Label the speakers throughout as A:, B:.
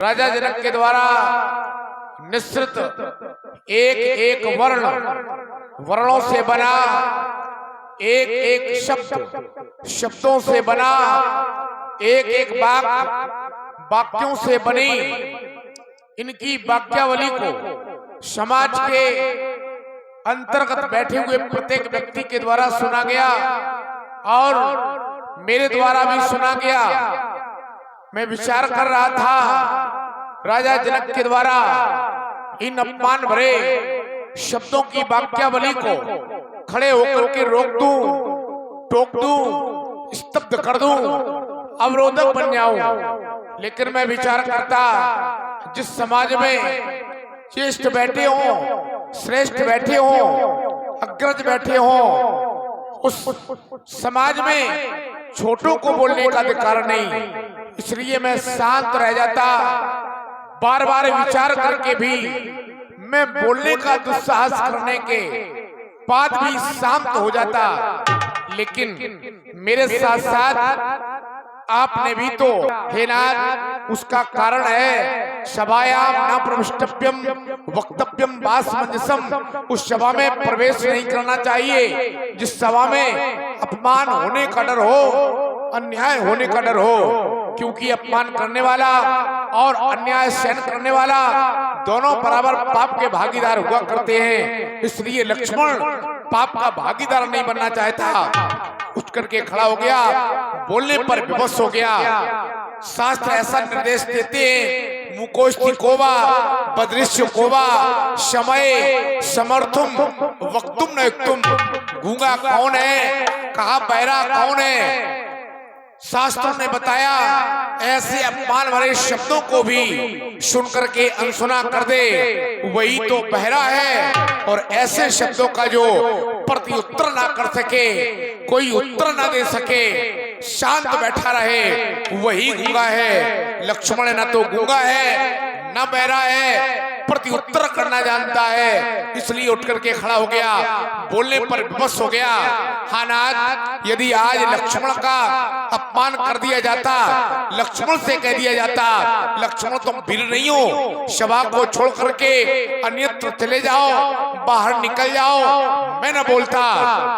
A: राजा जनक के द्वारा निश्रित एक एक वर्णों से बना, एक एक शब्दों से बना, एक एक वाक्यों से बनी इनकी वाक्यावली को समाज के अंतर्गत बैठे हुए प्रत्येक व्यक्ति के द्वारा सुना गया और मेरे द्वारा भी सुना गया। मैं विचार कर रहा था राजा जनक के द्वारा इन अपमान भरे शब्दों की वाक्यावली को खड़े होकर के रोक दूं, टोक दूं, स्तब्ध कर दूं, अवरोधक बन जाऊं। लेकिन मैं विचार करता जिस समाज में ज्येष्ठ बैठे हों, श्रेष्ठ बैठे हों, अग्रज बैठे हों, उस समाज में छोटों को बोलने का अधिकार नहीं। इसलिए मैं शांत रह जाता, बार बार विचार करके भी मैं बोलने का दुस्साहस करने के बाद भी शांत हो जाता। लेकिन मेरे साथ साथ आपने भी तो हे नाथ, उसका कारण है सभायाम न प्रविष्टव्यम वक्तव्यम वासमंजसम। उस सभा में प्रवेश नहीं करना चाहिए जिस सभा में अपमान होने का डर हो, अन्याय होने का डर हो, क्योंकि अपमान करने वाला और अन्याय सहन करने वाला दोनों बराबर पाप के भागीदार हुआ करते हैं। इसलिए लक्ष्मण पाप का भागीदार नहीं बनना चाहता। उठ करके खड़ा हो गया, बोलने पर विवश हो गया। शास्त्र ऐसा निर्देश देते हैं, मुकोष्ठी कोवा बदृश्य कोवा समय समर्थुम वक्तुम न युक्तुम। गूंगा कौन है, कहा बहरा कौन है? शास्त्र ने बताया ऐसे अपमान भरे शब्दों को भी सुन करके अनसुना कर दे वही तो बहरा है। और ऐसे शब्दों का जो प्रति उत्तर ना कर सके, कोई उत्तर ना दे सके, शांत बैठा रहे, वही गूंगा है। लक्ष्मण न तो गूंगा है न बहरा है, प्रति उत्तर करना जानता है। इसलिए उठ करके खड़ा हो गया, बोलने पर विवश हो गया। हाँ नाथ, यदि आज लक्ष्मण का अपमान कर दिया जाता, लक्ष्मण से कह दिया जाता लक्ष्मण तुम वीर नहीं हो, सभा को छोड़ करके अन्यत्र चले जाओ, बाहर निकल जाओ, मैं न बोलता।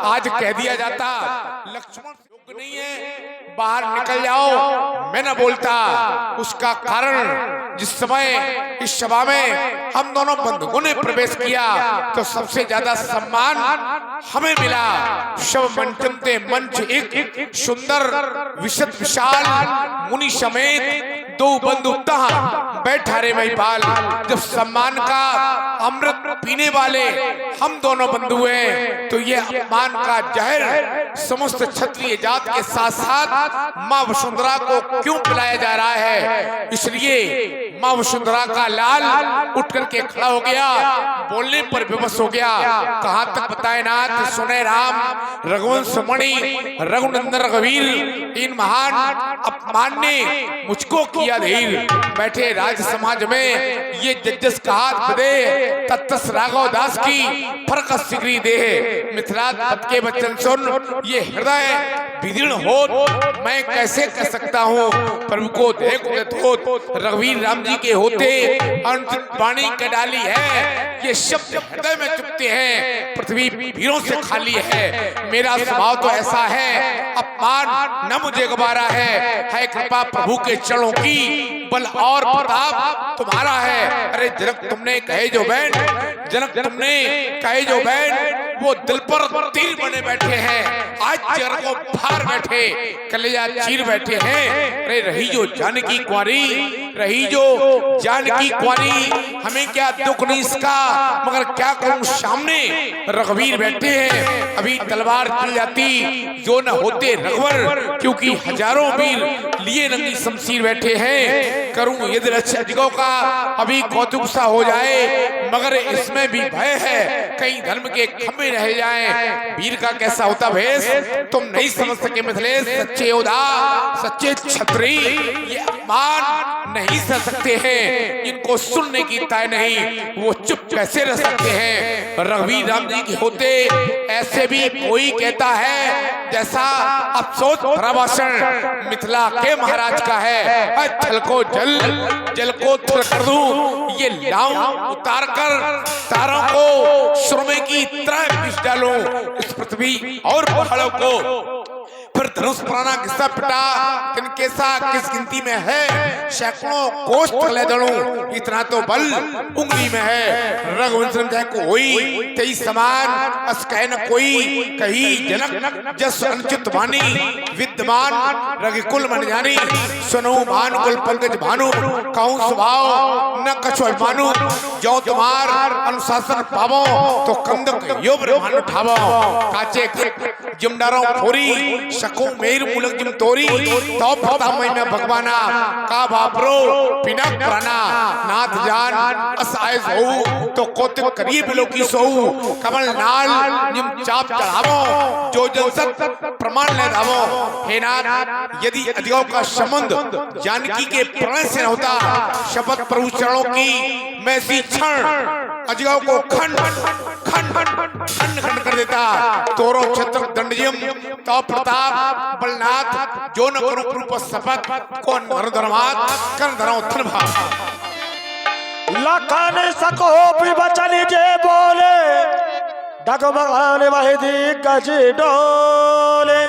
A: आज कह दिया जाता लक्ष्मण योग्य नहीं है, बाहर निकल जाओ, मैं न बोलता। उसका कारण जिस समय इस सभा में हम दोनों बंधुओं ने प्रवेश किया तो सबसे ज्यादा सम्मान हमें मिला। शव मंचमते मंच एक सुंदर विशद विशाल मुनि समेत दो बंधु तहाँ बैठा रे महिपाल। जब सम्मान का अमृत पीने वाले हम दोनों बंधु हैं तो ये अपमान का जहर समस्त क्षत्रिय जात के साथ साथ माँ वसुंधरा को क्यों पिलाया जा रहा है? इसलिए माँ वसुंधरा का लाल उठ करके खड़ा हो गया, बोलने पर विवश हो गया। कहां तक बताए नाथ, सुने राम रघुवंश मणि रघुनंदन रघुवीर, इन महान अपमान ने मुझको किया धीर। बैठे राज समाज में ये जज्जस कहात बदे तत्तस राघव दास की फरक सिगरी दे। मिथिलात पद के वचन सुन, ये हृदय विदीर्ण हो मैं कैसे कह सकता हूँ। प्रभु को देख रघुवीर राम जी के होते अंत पानी के डाली है, ये शब्द हृदय में चुपते हैं, पृथ्वी वीरों से खाली है। मेरा स्वभाव तो ऐसा है, अपमान न मुझे गवारा है कृपा प्रभु के चरणों की, बल और प्रताप तुम्हारा है। अरे जनक तुमने कहे जो बैठ, जनक तुमने कहे जो बैठ, वो दिल पर तीर बने बैठे हैं, आज चेहरे को फाड़ बैठे, कलेजा चीर बैठे हैं। अरे रही जो जानकी कुंवारी, रही जो जानकी कुंवारी, हमें क्या दुख नहीं इसका, मगर क्या करूं सामने रघुवीर बैठे हैं। अभी तलवार चल जाती जो न होते रघुवर, क्योंकि हजारों वीर लिए नंगी शमशीर बैठे हैं। करूं यदि रक्षकों का अभी कौतुक सा हो जाए, मगर इसमें भी भय है कहीं धर्म के खंभे रह जाएं। वीर का कैसा होता भेष तुम नहीं समझ सके मिथिलेश, सच्चे योद्धा सच्चे छत्री ये अपमान नहीं सह सकते हैं, इनको सुनने की ताय नहीं, वो चुप कैसे रह सकते हैं। रघुवीर राम जी के होते ऐसे भी कोई कहता है जैसा अफसोस भरा भाषण मिथिला के महाराज का है। छल को जल जल को थर कर दूं, ये लाऊं उतार कर तारों को सुरमे की तरह पीस डालूं इस पृथ्वी और पहाड़ों को। फिर धनुष प्राणा किस्सा पिटा किनके साथ किस गिनती में है, सैकड़ों कोष ले दलूं इतना तो बल उंगली में है। रघुवंश जय को होई तेई समान अस कह न कोई, कही जनक जस अनुचित वाणी विद्यमान रघुकुल मन जानी। सुनो मान कुल पंकज भानु कहूं स्वभाव न कछु अभिमानु, जो तुम्हार अनुशासन पावो तो कंदक यो ब्रह्मांड उठावो। काचे जिमडारों फोरी शको मेर मुलक जिम तोरी, तो पता मैं भगवाना का बापरो बिना प्राणा नाथ जान अस आए हो तो कोतिक करिए बिलो की सोऊ। कमल नाल जिम चाप चढ़ावो जो जनसत प्रमाण ले धावो। हे नाथ यदि अधियों का संबंध जानकी के प्रण से होता, शपथ प्रभु चरणों की मैं सी क्षण अजगाओं को खंड खंड खंड खंड कर देता। तोरो छत्र दंडजिम तो प्रताप बलनाथ जो न करो रूप शपथ को नर धर्मात कर धरो थन भाग।
B: लखन सको भी बचन जे बोले डगमगाने वही दी गज डोले।